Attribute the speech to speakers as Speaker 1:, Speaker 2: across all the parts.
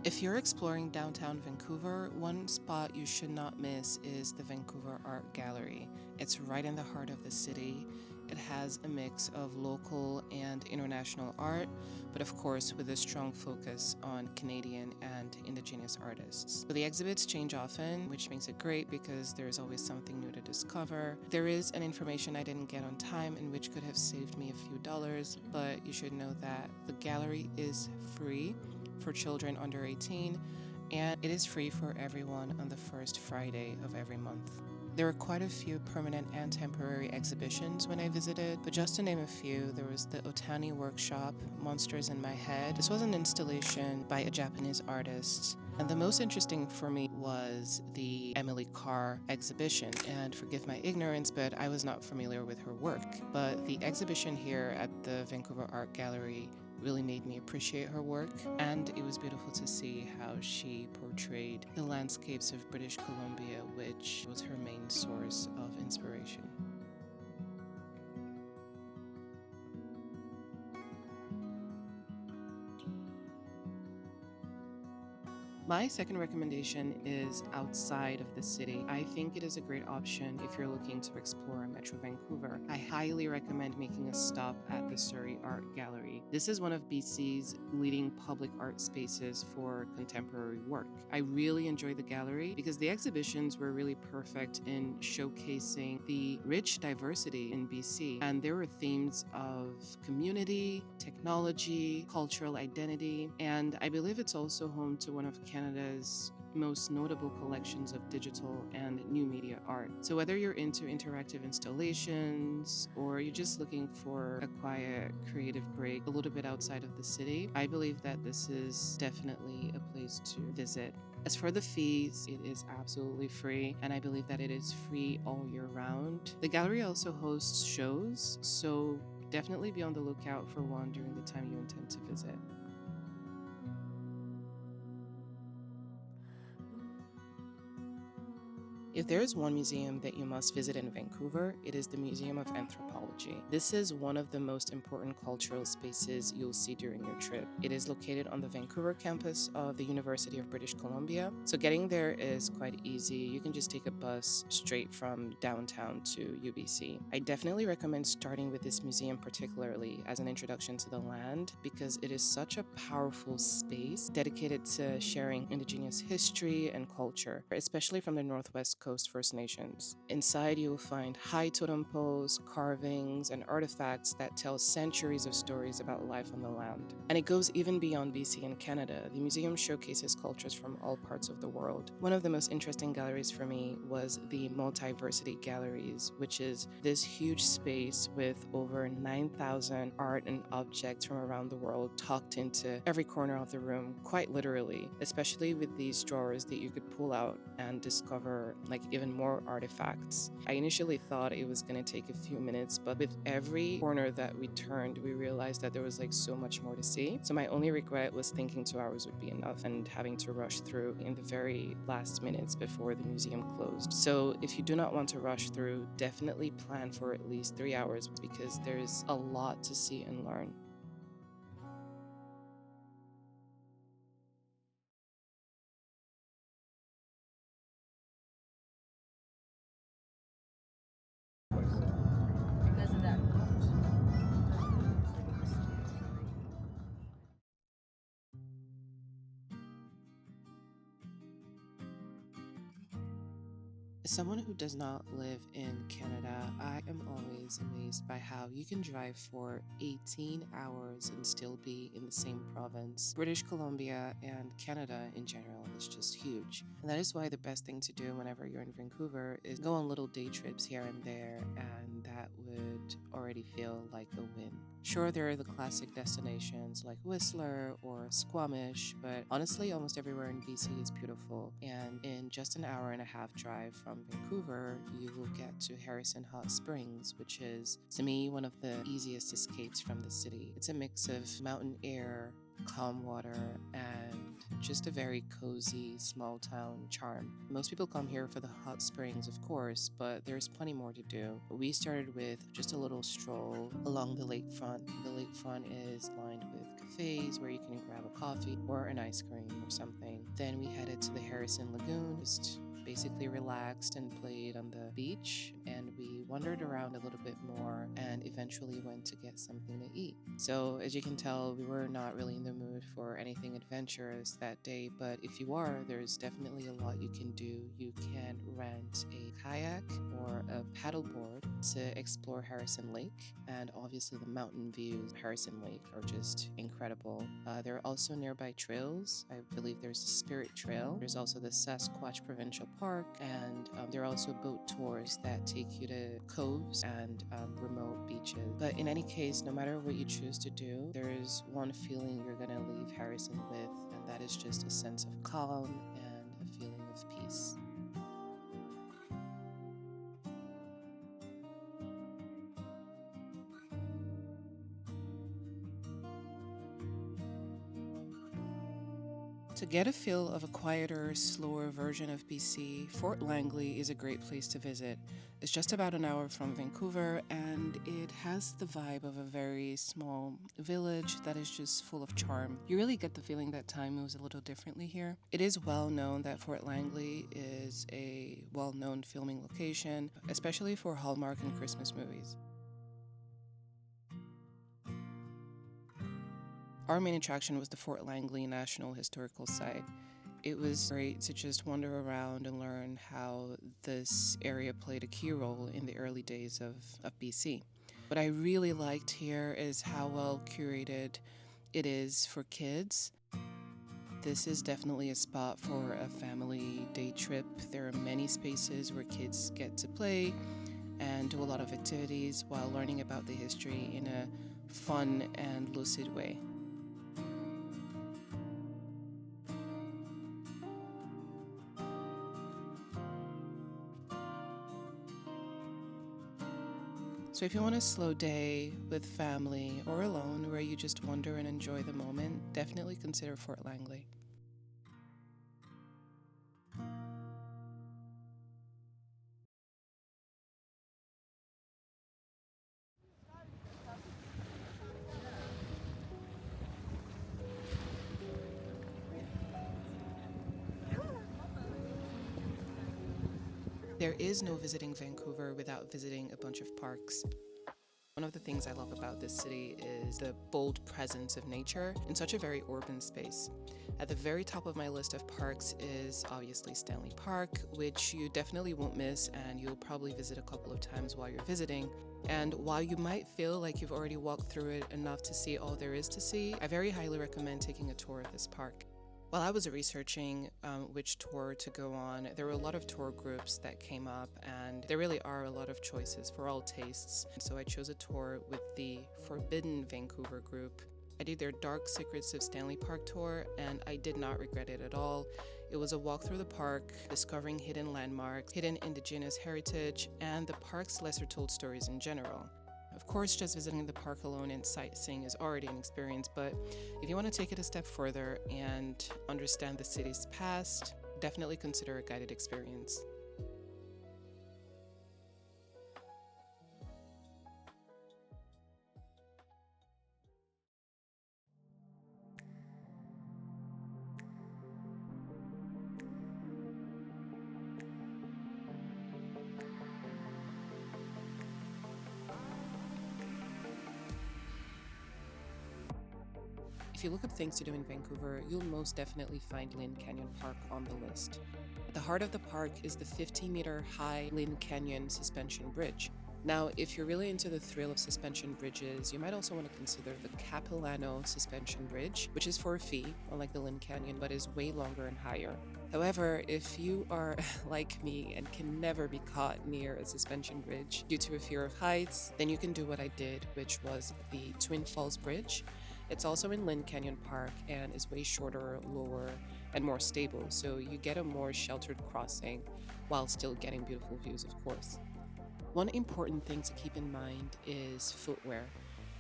Speaker 1: If you're exploring downtown Vancouver, one spot you should not miss is the Vancouver Art Gallery. It's right in the heart of the city. It has a mix of local and international art, but of course with a strong focus on Canadian and Indigenous artists. So the exhibits change often, which makes it great because there's always something new to discover. There is an information I didn't get on time and which could have saved me a few dollars, but you should know that the gallery is free for children under 18, and it is free for everyone on the first Friday of every month. There were quite a few permanent and temporary exhibitions when I visited, but just to name a few, there was the Otani workshop, Monsters in My Head. This was an installation by a Japanese artist. And the most interesting for me was the Emily Carr exhibition. And forgive my ignorance, but I was not familiar with her work. But the exhibition here at the Vancouver Art Gallery really made me appreciate her work, and it was beautiful to see how she portrayed the landscapes of British Columbia, which was her main source of inspiration. My second recommendation is outside of the city. I think it is a great option if you're looking to explore Metro Vancouver. I highly recommend making a stop at the Surrey Art Gallery. This is one of BC's leading public art spaces for contemporary work. I really enjoyed the gallery because the exhibitions were really perfect in showcasing the rich diversity in BC, and there were themes of community, technology, cultural identity, and I believe it's also home to one of Canada's most notable collections of digital and new media art. So whether you're into interactive installations or you're just looking for a quiet creative break a little bit outside of the city, I believe that this is definitely a place to visit. As for the fees, it is absolutely free, and I believe that it is free all year round. The gallery also hosts shows, so definitely be on the lookout for one during the time you intend to visit. If there is one museum that you must visit in Vancouver, it is the Museum of Anthropology. This is one of the most important cultural spaces you'll see during your trip. It is located on the Vancouver campus of the University of British Columbia, so getting there is quite easy. You can just take a bus straight from downtown to UBC. I definitely recommend starting with this museum particularly as an introduction to the land because it is such a powerful space dedicated to sharing Indigenous history and culture, especially from the Northwest Coast First Nations. Inside, you will find high totem poles, carvings, and artifacts that tell centuries of stories about life on the land. And it goes even beyond BC and Canada. The museum showcases cultures from all parts of the world. One of the most interesting galleries for me was the Multiversity Galleries, which is this huge space with over 9,000 art and objects from around the world tucked into every corner of the room, quite literally, especially with these drawers that you could pull out and discover like even more artifacts. I initially thought it was going to take a few minutes, but with every corner that we turned, we realized that there was like so much more to see. So my only regret was thinking 2 hours would be enough and having to rush through in the very last minutes before the museum closed. So if you do not want to rush through, definitely plan for at least 3 hours because there's a lot to see and learn.
Speaker 2: Because of that.
Speaker 1: As someone who does not live in Canada, I am always amazed by how you can drive for 18 hours and still be in the same province. British Columbia and Canada in general is just huge. And that is why the best thing to do whenever you're in Vancouver is go on little day trips here and there, and that would already feel like a win. Sure, there are the classic destinations like Whistler or Squamish, but honestly, almost everywhere in BC is beautiful. And in just an hour and a half drive from Vancouver, you will get to Harrison Hot Springs, which is, to me, one of the easiest escapes from the city. It's a mix of mountain air, calm water, and just a very cozy small town charm. Most people come here for the hot springs, of course, but there's plenty more to do. We started with just a little stroll along the lakefront. The lakefront is lined with cafes where you can grab a coffee or an ice cream or something. Then we headed to the Harrison Lagoon, just basically relaxed and played on the beach, and we wandered around a little bit more and eventually went to get something to eat. So, as you can tell, we were not really in the mood for anything adventurous that day, but if you are, there's definitely a lot you can do. You can rent a kayak or a paddleboard to explore Harrison Lake, and obviously the mountain views of Harrison Lake are just incredible. There are also nearby trails. I believe there's a Spirit Trail. There's also the Sasquatch Provincial Park, and there are also boat tours that take you to coves and remote beaches. But in any case, no matter what you choose to do, there is one feeling you're going to leave Harrison with, and that is just a sense of calm and a feeling of peace. To get a feel of a quieter, slower version of BC, Fort Langley is a great place to visit. It's just about an hour from Vancouver, and it has the vibe of a very small village that is just full of charm. You really get the feeling that time moves a little differently here. It is well known that Fort Langley is a well-known filming location, especially for Hallmark and Christmas movies. Our main attraction was the Fort Langley National Historical Site. It was great to just wander around and learn how this area played a key role in the early days of BC. What I really liked here is how well curated it is for kids. This is definitely a spot for a family day trip. There are many spaces where kids get to play and do a lot of activities while learning about the history in a fun and lucid way. So if you want a slow day with family or alone where you just wander and enjoy the moment, definitely consider Fort Langley. There is no visiting Vancouver without visiting a bunch of parks. One of the things I love about this city is the bold presence of nature in such a very urban space. At the very top of my list of parks is obviously Stanley Park, which you definitely won't miss, and you'll probably visit a couple of times while you're visiting. And while you might feel like you've already walked through it enough to see all there is to see, I very highly recommend taking a tour of this park. While I was researching which tour to go on, there were a lot of tour groups that came up, and there really are a lot of choices for all tastes. So I chose a tour with the Forbidden Vancouver group. I did their Dark Secrets of Stanley Park tour, and I did not regret it at all. It was a walk through the park, discovering hidden landmarks, hidden indigenous heritage, and the park's lesser told stories in general. Of course, just visiting the park alone and sightseeing is already an experience, but if you want to take it a step further and understand the city's past, definitely consider a guided experience. If you look up things to do in Vancouver, you'll most definitely find Lynn Canyon Park on the list. At the heart of the park is the 50-meter high Lynn Canyon Suspension Bridge. Now, if you're really into the thrill of suspension bridges, you might also want to consider the Capilano Suspension Bridge, which is for a fee, unlike the Lynn Canyon, but is way longer and higher. However, if you are like me and can never be caught near a suspension bridge due to a fear of heights, then you can do what I did, which was the Twin Falls Bridge. It's also in Lynn Canyon Park and is way shorter, lower, and more stable, so you get a more sheltered crossing while still getting beautiful views, of course. One important thing to keep in mind is footwear.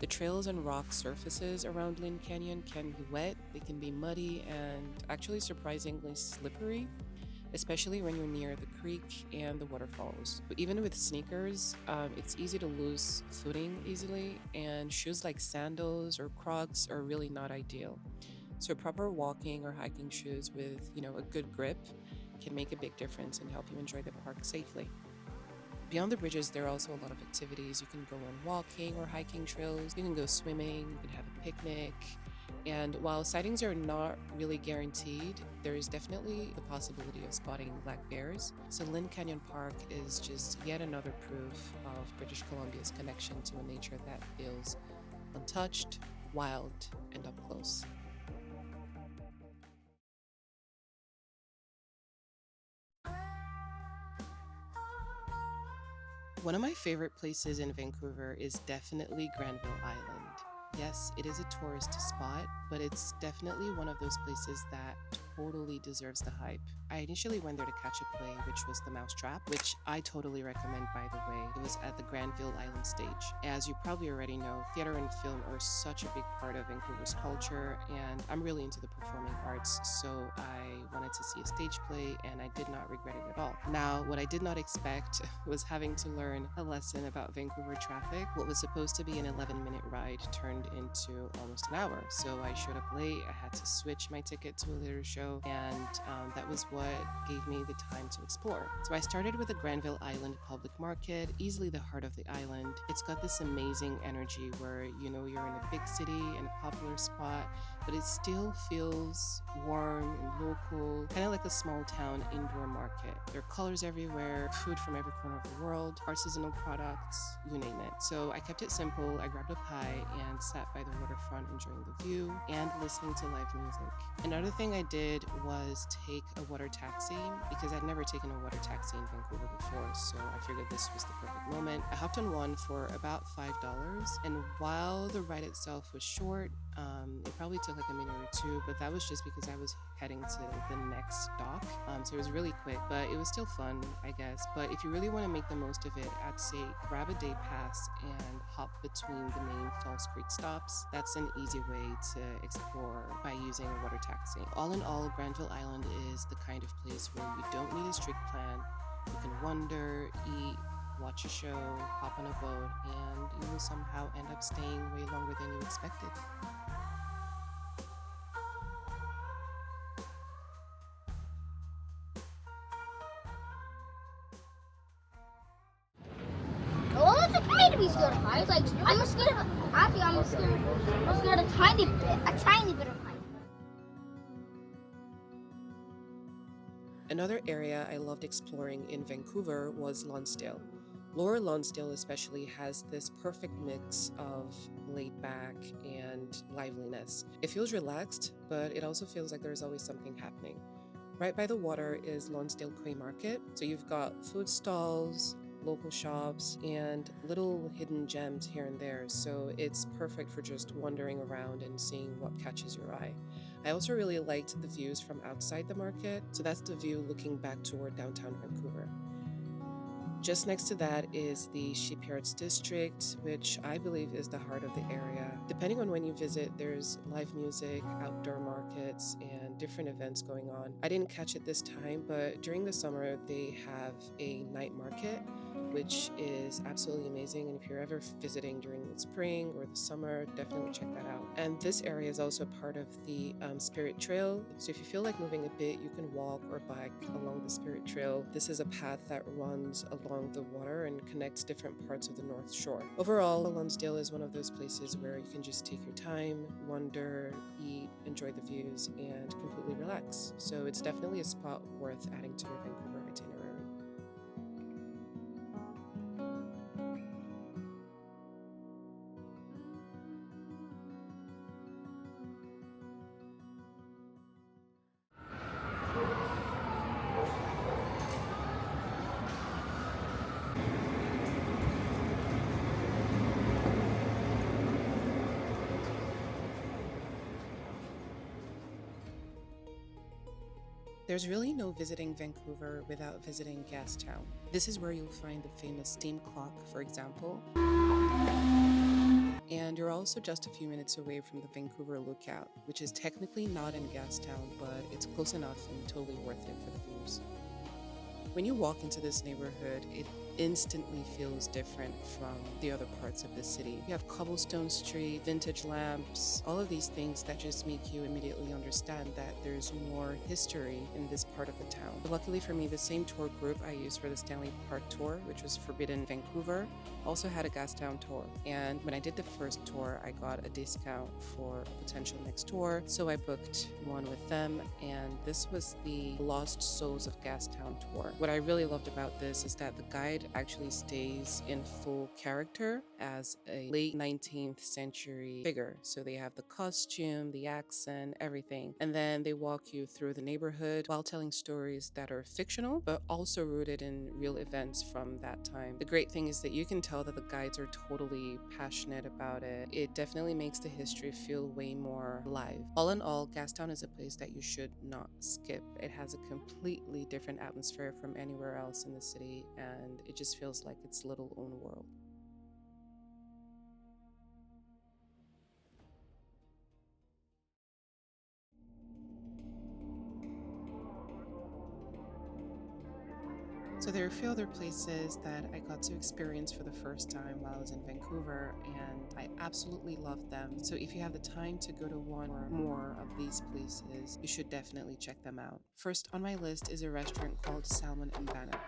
Speaker 1: The trails and rock surfaces around Lynn Canyon can be wet, they can be muddy, and actually surprisingly slippery. especially when you're near the creek and the waterfalls. But even with sneakers, it's easy to lose footing easily, and shoes like sandals or Crocs are really not ideal. So proper walking or hiking shoes with, a good grip can make a big difference and help you enjoy the park safely. Beyond the bridges, there are also a lot of activities. You can go on walking or hiking trails, you can go swimming, you can have a picnic. And while sightings are not really guaranteed, there is definitely the possibility of spotting black bears. So Lynn Canyon Park is just yet another proof of British Columbia's connection to a nature that feels untouched, wild, and up close. One of my favorite places in Vancouver is definitely Granville Island. Yes, it is a tourist spot, but it's definitely one of those places that totally deserves the hype. I initially went there to catch a play, which was The Mousetrap, which I totally recommend, by the way. It was at the Granville Island stage. As you probably already know, theater and film are such a big part of Vancouver's culture, and I'm really into the performing arts, so I wanted to see a stage play, and I did not regret it at all. Now, what I did not expect was having to learn a lesson about Vancouver traffic. What was supposed to be an 11-minute ride turned into almost an hour. So I showed up late, I had to switch my ticket to a later show, and that was what gave me the time to explore. So I started with the Granville Island Public Market, easily the heart of the island. It's got this amazing energy where you're in a big city in a popular spot, but it still feels warm and local, kind of like a small town indoor market. There are colors everywhere, food from every corner of the world, artisanal products, you name it. So I kept it simple. I grabbed a pie and sat by the waterfront enjoying the view and listening to live music. Another thing I did was take a water taxi because I'd never taken a water taxi in Vancouver before, so I figured this was the perfect moment. I hopped on one for about $5, and while the ride itself was short, it probably took like a minute or two, but that was just because I was heading to the next dock. So it was really quick, but it was still fun, I guess. But if you really want to make the most of it, I'd say grab a day pass and hop between the main Falls Creek stops. That's an easy way to explore by using a water taxi. All in all, Granville Island is the kind of place where you don't need a strict plan. You can wander, eat, watch a show, hop on a boat, and you will somehow end up staying way longer than you expected.
Speaker 2: Well, it's okay to be scared of heights. Like, I'm scared of, actually, I'm scared a tiny bit of heights.
Speaker 1: Another area I loved exploring in Vancouver was Lonsdale. Lower Lonsdale especially has this perfect mix of laid back and liveliness. It feels relaxed, but it also feels like there's always something happening. Right by the water is Lonsdale Quay Market, so you've got food stalls, local shops, and little hidden gems here and there, so it's perfect for just wandering around and seeing what catches your eye. I also really liked the views from outside the market, so that's the view looking back toward downtown Vancouver. Just next to that is the Shipyards District, which I believe is the heart of the area. Depending on when you visit, there's live music, outdoor markets, and different events going on. I didn't catch it this time, but during the summer, they have a night market, which is absolutely amazing. And if you're ever visiting during the spring or the summer, definitely check that out. And this area is also part of the Spirit Trail. So if you feel like moving a bit, you can walk or bike along the Spirit Trail. This is a path that runs along the water and connects different parts of the North Shore. Overall, Lonsdale is one of those places where you can just take your time, wander, eat, enjoy the views, and completely relax. So it's definitely a spot worth adding to your Vancouver itinerary. There's really no visiting Vancouver without visiting Gastown. This is where you'll find the famous steam clock, for example. And you're also just a few minutes away from the Vancouver Lookout, which is technically not in Gastown, but it's close enough and totally worth it for the views. When you walk into this neighborhood, it instantly feels different from the other parts of the city. You have cobblestone street, vintage lamps, all of these things that just make you immediately understand that there's more history in this part of the town. But luckily for me, the same tour group I used for the Stanley Park tour, which was Forbidden Vancouver, also had a Gastown tour. And when I did the first tour, I got a discount for a potential next tour. So I booked one with them, and this was the Lost Souls of Gastown tour. What I really loved about this is that the guide actually stays in full character as a late 19th century figure. So they have the costume, the accent, everything. And then they walk you through the neighborhood while telling stories that are fictional, but also rooted in real events from that time. The great thing is that you can tell that the guides are totally passionate about it. It definitely makes the history feel way more alive. All in all, Gastown is a place that you should not skip. It has a completely different atmosphere from anywhere else in the city, and it just feels like its little own world. So there are a few other places that I got to experience for the first time while I was in Vancouver, and I absolutely loved them. So if you have the time to go to one or more of these places, you should definitely check them out. First on my list is a restaurant called Salmon and Bannock.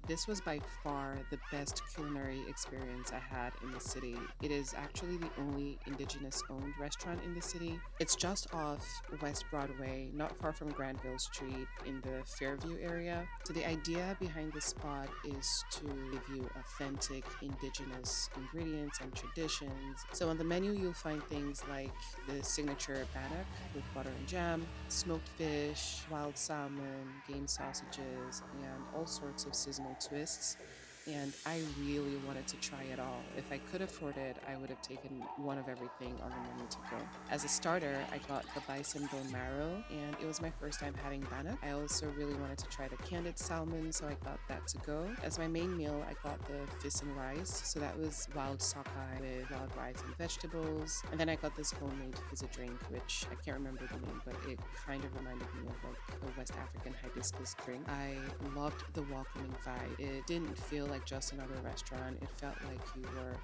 Speaker 1: This was by far the best culinary experience I had in the city. It is actually the only Indigenous owned restaurant in the city. It's just off West Broadway, not far from Granville Street in the Fairview area. So the idea behind this spot is to give you authentic Indigenous ingredients and traditions. So on the menu, you'll find things like the signature bannock with butter and jam, smoked fish, wild salmon, game sausages, and all sorts of seasonal twists. And I really wanted to try it all. If I could afford it, I would have taken one of everything on the menu to go. As a starter, I got the bison bone marrow, and it was my first time having bannock. I also really wanted to try the candied salmon, so I got that to go. As my main meal, I got the fish and rice, so that was wild sockeye with wild rice and vegetables. And then I got this homemade fizzy drink, which I can't remember the name, but it kind of reminded me of like a West African hibiscus drink. I loved the welcoming vibe. It didn't feel like just another restaurant. It felt like you were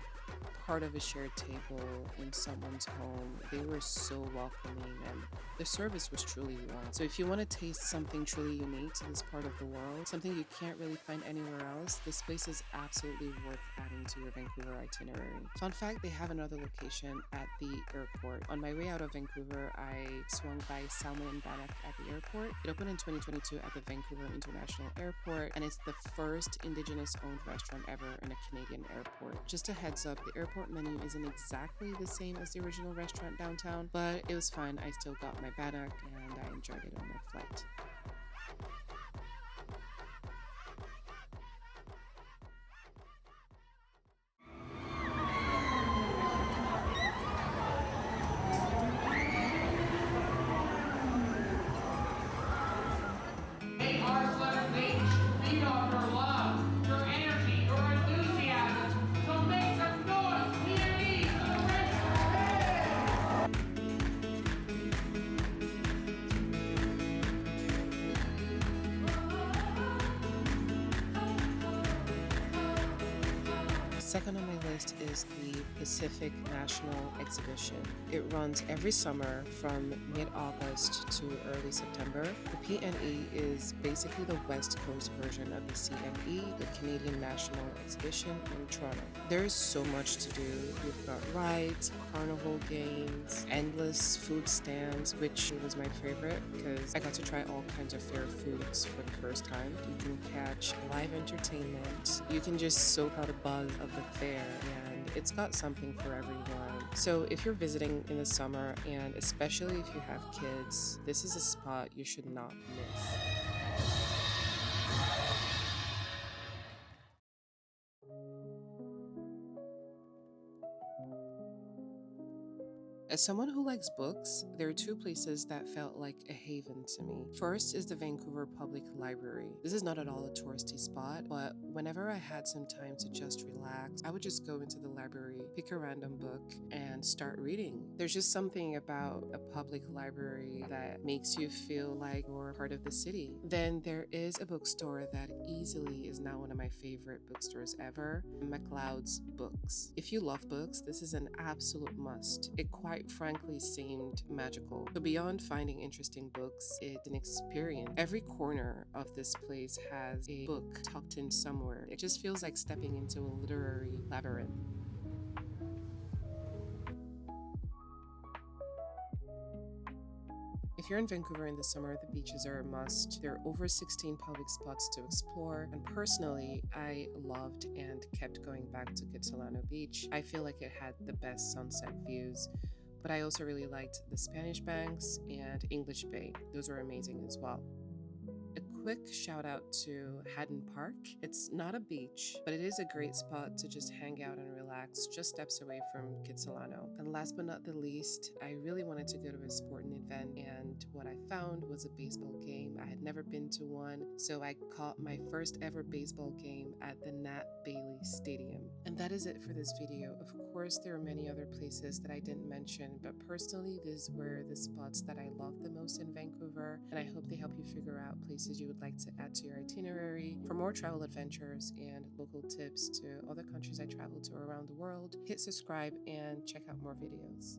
Speaker 1: part of a shared table in someone's home. They were so welcoming, and the service was truly warm. So if you want to taste something truly unique to this part of the world, something you can't really find anywhere else, this place is absolutely worth adding to your Vancouver itinerary. Fun fact, they have another location at the airport. On my way out of Vancouver, I swung by Salmon and Bannock at the airport. It opened in 2022 at the Vancouver International Airport, and it's the first Indigenous-owned restaurant ever in a Canadian airport. Just a heads up, the airport menu isn't exactly the same as the original restaurant downtown, but it was fun. I still got my bannock, and I enjoyed it on my flight.
Speaker 3: They are such things. Feed off your love, your energy, your enthusiasm. So make some noise. PME.
Speaker 1: Second on my list is the Pacific National Exhibition. It runs every summer from mid-August to early September. The PNE is basically the West Coast version of the CNE, the Canadian National Exhibition in Toronto. There is so much to do. You've got rides, carnival games, endless food stands, which was my favorite because I got to try all kinds of fair foods for the first time. You can catch live entertainment. You can just soak out the buzz of the fair, and it's got something for everyone. So if you're visiting in the summer, and especially if you have kids, this is a spot you should not miss. As someone who likes books, there are two places that felt like a haven to me. First is the Vancouver Public Library. This is not at all a touristy spot, but whenever I had some time to just relax, I would just go into the library, pick a random book, and start reading. There's just something about a public library that makes you feel like you're part of the city. Then there is a bookstore that easily is now one of my favorite bookstores ever, McLeod's Books. If you love books, this is an absolute must. It quite frankly seemed magical. So beyond finding interesting books, it's an experience. Every corner of this place has a book tucked in somewhere. It just feels like stepping into a literary labyrinth. If you're in Vancouver in the summer, the beaches are a must. There are over 16 public spots to explore, and personally, I loved and kept going back to Kitsilano Beach. I feel like it had the best sunset views, but I also really liked the Spanish Banks and English Bay. Those were amazing as well. A quick shout out to Haddon Park. It's not a beach, but it is a great spot to just hang out and relax, just steps away from Kitsilano. And last but not the least, I really wanted to go to a sporting event, and what I found was a baseball game. I had never been to one, so I caught my first ever baseball game at the Nat Bailey Stadium. And that is it for this video. Of course, there are many other places that I didn't mention, but personally, these were the spots that I love the most in Vancouver, and I hope they help you figure out places you would like to add to your itinerary. For more travel adventures and local tips to other countries I traveled to around the world, hit subscribe and check out more videos.